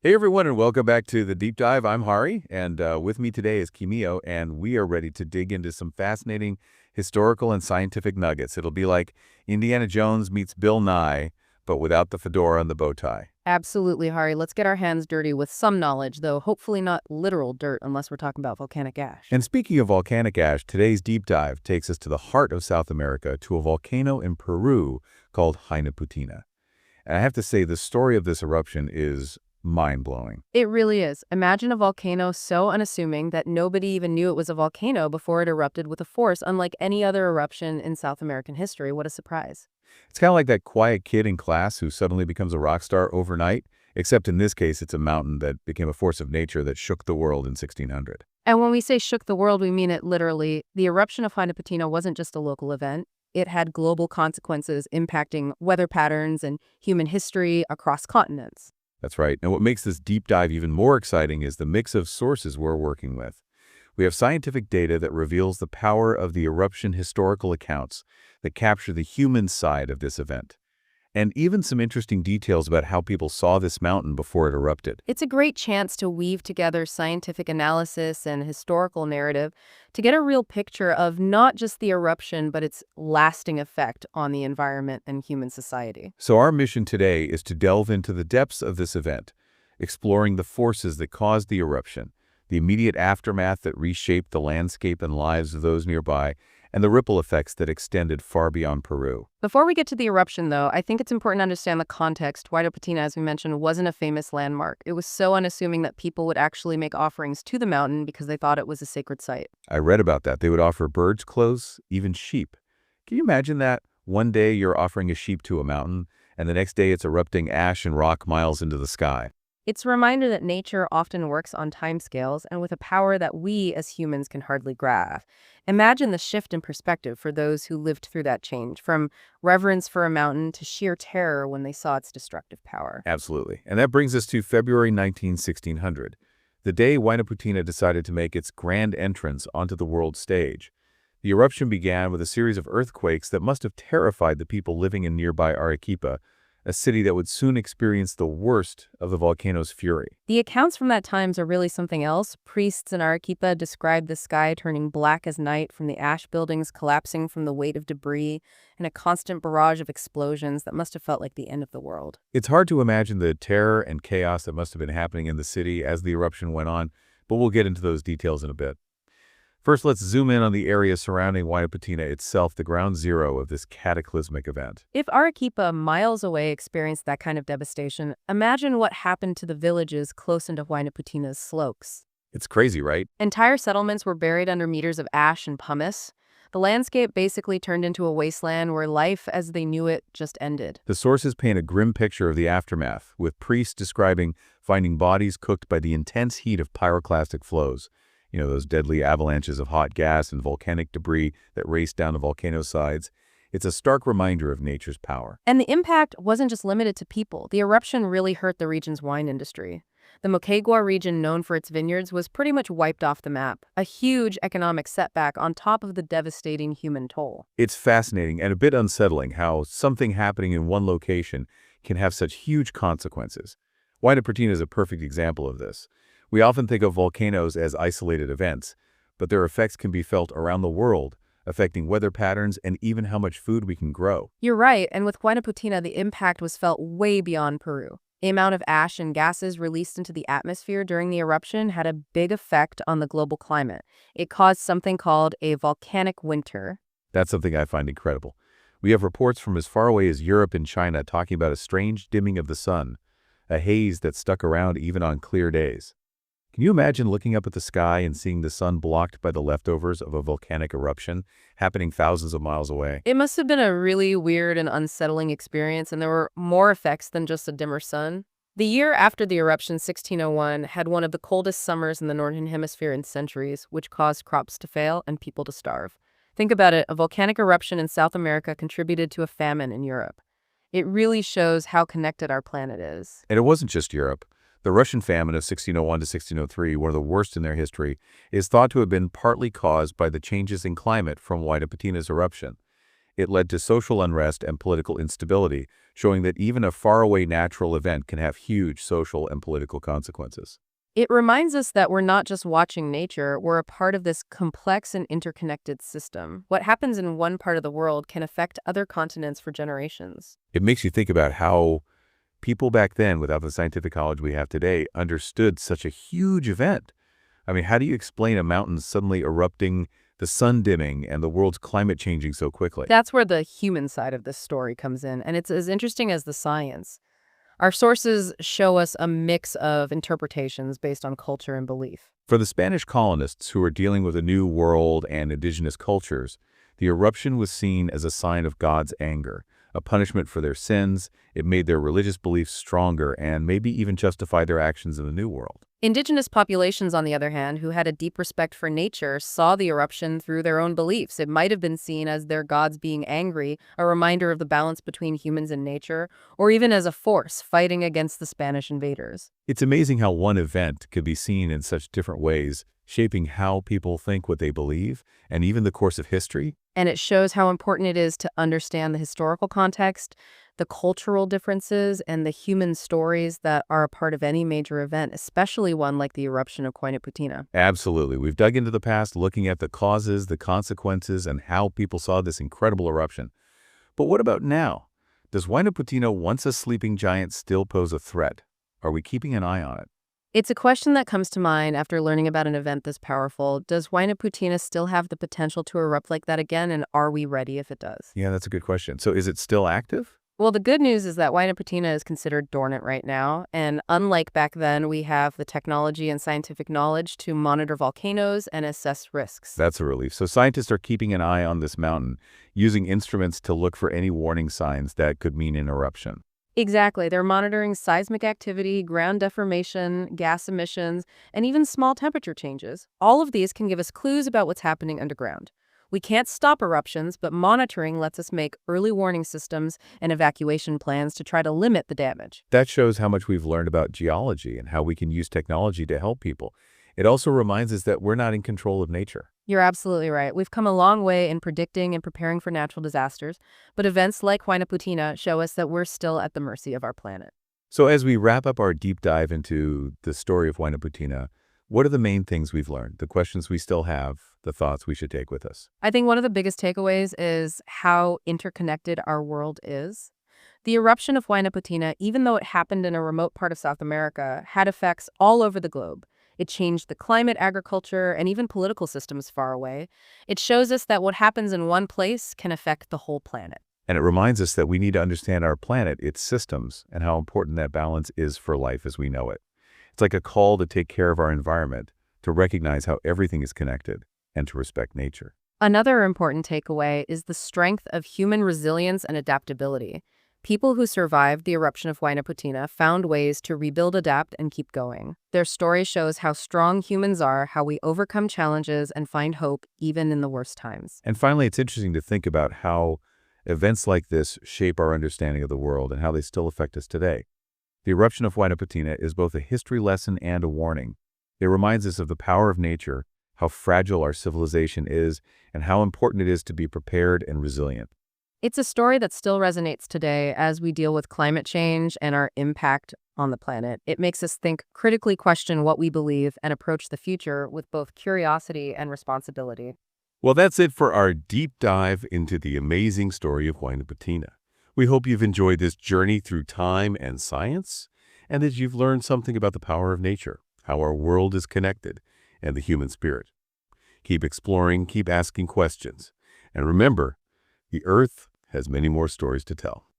Hey everyone, and welcome back to the Deep Dive. I'm Hari, and with me today is Kimio, and we are ready to dig into some fascinating historical and scientific nuggets. It'll be like Indiana Jones meets Bill Nye, but without the fedora and the bow tie. Absolutely, Hari. Let's get our hands dirty with some knowledge, though hopefully not literal dirt unless we're talking about volcanic ash. And speaking of volcanic ash, today's deep dive takes us to the heart of South America, to a volcano in Peru called Huaynaputina. And I have to say, the story of this eruption is mind-blowing. It really is. Imagine a volcano so unassuming that nobody even knew it was a volcano before it erupted with a force unlike any other eruption in South American history. What a surprise. It's kind of like that quiet kid in class who suddenly becomes a rock star overnight, except in this case, it's a mountain that became a force of nature that shook the world in 1600. And when we say shook the world, we mean it literally. The eruption of Huaynaputina wasn't just a local event. It had global consequences impacting weather patterns and human history across continents. That's right. And what makes this deep dive even more exciting is the mix of sources we're working with. We have scientific data that reveals the power of the eruption historical accounts that capture the human side of this event, and even some interesting details about how people saw this mountain before it erupted. It's a great chance to weave together scientific analysis and historical narrative to get a real picture of not just the eruption, but its lasting effect on the environment and human society. So our mission today is to delve into the depths of this event, exploring the forces that caused the eruption, the immediate aftermath that reshaped the landscape and lives of those nearby, and the ripple effects that extended far beyond Peru. Before we get to the eruption, though, I think it's important to understand the context. Huaynaputina, as we mentioned, wasn't a famous landmark. It was so unassuming that people would actually make offerings to the mountain because they thought it was a sacred site. I read about that. They would offer birds' clothes, even sheep. Can you imagine that? One day you're offering a sheep to a mountain, and the next day it's erupting ash and rock miles into the sky. It's a reminder that nature often works on timescales and with a power that we as humans can hardly grasp. Imagine the shift in perspective for those who lived through that change, from reverence for a mountain to sheer terror when they saw its destructive power. Absolutely. And that brings us to February 19, 1600, the day Huaynaputina decided to make its grand entrance onto the world stage. The eruption began with a series of earthquakes that must have terrified the people living in nearby Arequipa, a city that would soon experience the worst of the volcano's fury. The accounts from that times are really something else. Priests in Arequipa described the sky turning black as night from the ash buildings collapsing from the weight of debris and a constant barrage of explosions that must have felt like the end of the world. It's hard to imagine the terror and chaos that must have been happening in the city as the eruption went on, but we'll get into those details in a bit. First, let's zoom in on the area surrounding Huaynaputina itself, the ground zero of this cataclysmic event. If Arequipa, miles away, experienced that kind of devastation, imagine what happened to the villages close into Huaynaputina's slopes. It's crazy, right? Entire settlements were buried under meters of ash and pumice. The landscape basically turned into a wasteland where life as they knew it just ended. The sources paint a grim picture of the aftermath, with priests describing finding bodies cooked by the intense heat of pyroclastic flows. You know, those deadly avalanches of hot gas and volcanic debris that raced down the volcano's sides. It's a stark reminder of nature's power. And the impact wasn't just limited to people. The eruption really hurt the region's wine industry. The Moquegua region, known for its vineyards, was pretty much wiped off the map, a huge economic setback on top of the devastating human toll. It's fascinating and a bit unsettling how something happening in one location can have such huge consequences. Huaynaputina is a perfect example of this. We often think of volcanoes as isolated events, but their effects can be felt around the world, affecting weather patterns and even how much food we can grow. You're right, and with Huaynaputina, the impact was felt way beyond Peru. The amount of ash and gases released into the atmosphere during the eruption had a big effect on the global climate. It caused something called a volcanic winter. That's something I find incredible. We have reports from as far away as Europe and China talking about a strange dimming of the sun, a haze that stuck around even on clear days. Can you imagine looking up at the sky and seeing the sun blocked by the leftovers of a volcanic eruption happening thousands of miles away? It must have been a really weird and unsettling experience, and there were more effects than just a dimmer sun. The year after the eruption, 1601, had one of the coldest summers in the Northern Hemisphere in centuries, which caused crops to fail and people to starve. Think about it, a volcanic eruption in South America contributed to a famine in Europe. It really shows how connected our planet is. And it wasn't just Europe. The Russian famine of 1601 to 1603, one of the worst in their history, is thought to have been partly caused by the changes in climate from Huaynaputina's eruption. It led to social unrest and political instability, showing that even a faraway natural event can have huge social and political consequences. It reminds us that we're not just watching nature, we're a part of this complex and interconnected system. What happens in one part of the world can affect other continents for generations. It makes you think about how people back then, without the scientific knowledge we have today, understood such a huge event. I mean, how do you explain a mountain suddenly erupting, the sun dimming, and the world's climate changing so quickly? That's where the human side of this story comes in, and it's as interesting as the science. Our sources show us a mix of interpretations based on culture and belief. For the Spanish colonists who were dealing with a new world and indigenous cultures, the eruption was seen as a sign of God's anger, a punishment for their sins. It made their religious beliefs stronger and maybe even justify their actions in the New World. Indigenous populations, on the other hand, who had a deep respect for nature, saw the eruption through their own beliefs. It might have been seen as their gods being angry, a reminder of the balance between humans and nature, or even as a force fighting against the Spanish invaders. It's amazing how one event could be seen in such different ways, shaping how people think, what they believe, and even the course of history. And it shows how important it is to understand the historical context, the cultural differences, and the human stories that are a part of any major event, especially one like the eruption of Huaynaputina. Absolutely. We've dug into the past, looking at the causes, the consequences, and how people saw this incredible eruption. But what about now? Does Huaynaputina, once a sleeping giant, still pose a threat? Are we keeping an eye on it? It's a question that comes to mind after learning about an event this powerful. Does Huaynaputina still have the potential to erupt like that again, and are we ready if it does? Yeah, that's a good question. So is it still active? Well, the good news is that Huaynaputina is considered dormant right now, and unlike back then, we have the technology and scientific knowledge to monitor volcanoes and assess risks. That's a relief. So scientists are keeping an eye on this mountain, using instruments to look for any warning signs that could mean an eruption. Exactly. They're monitoring seismic activity, ground deformation, gas emissions, and even small temperature changes. All of these can give us clues about what's happening underground. We can't stop eruptions, but monitoring lets us make early warning systems and evacuation plans to try to limit the damage. That shows how much we've learned about geology and how we can use technology to help people. It also reminds us that we're not in control of nature. You're absolutely right. We've come a long way in predicting and preparing for natural disasters, but events like Huaynaputina show us that we're still at the mercy of our planet. So as we wrap up our deep dive into the story of Huaynaputina, what are the main things we've learned, the questions we still have, the thoughts we should take with us? I think one of the biggest takeaways is how interconnected our world is. The eruption of Huaynaputina, even though it happened in a remote part of South America, had effects all over the globe. It changed the climate, agriculture, and even political systems far away. It shows us that what happens in one place can affect the whole planet. And it reminds us that we need to understand our planet, its systems, and how important that balance is for life as we know it. It's like a call to take care of our environment, to recognize how everything is connected, and to respect nature. Another important takeaway is the strength of human resilience and adaptability. People who survived the eruption of Huaynaputina found ways to rebuild, adapt, and keep going. Their story shows how strong humans are, how we overcome challenges and find hope even in the worst times. And finally, it's interesting to think about how events like this shape our understanding of the world and how they still affect us today. The eruption of Huaynaputina is both a history lesson and a warning. It reminds us of the power of nature, how fragile our civilization is, and how important it is to be prepared and resilient. It's a story that still resonates today as we deal with climate change and our impact on the planet. It makes us think, critically question what we believe, and approach the future with both curiosity and responsibility. Well, that's it for our deep dive into the amazing story of Huaynaputina. We hope you've enjoyed this journey through time and science, and that you've learned something about the power of nature, how our world is connected, and the human spirit. Keep exploring, keep asking questions, and remember, the Earth has many more stories to tell.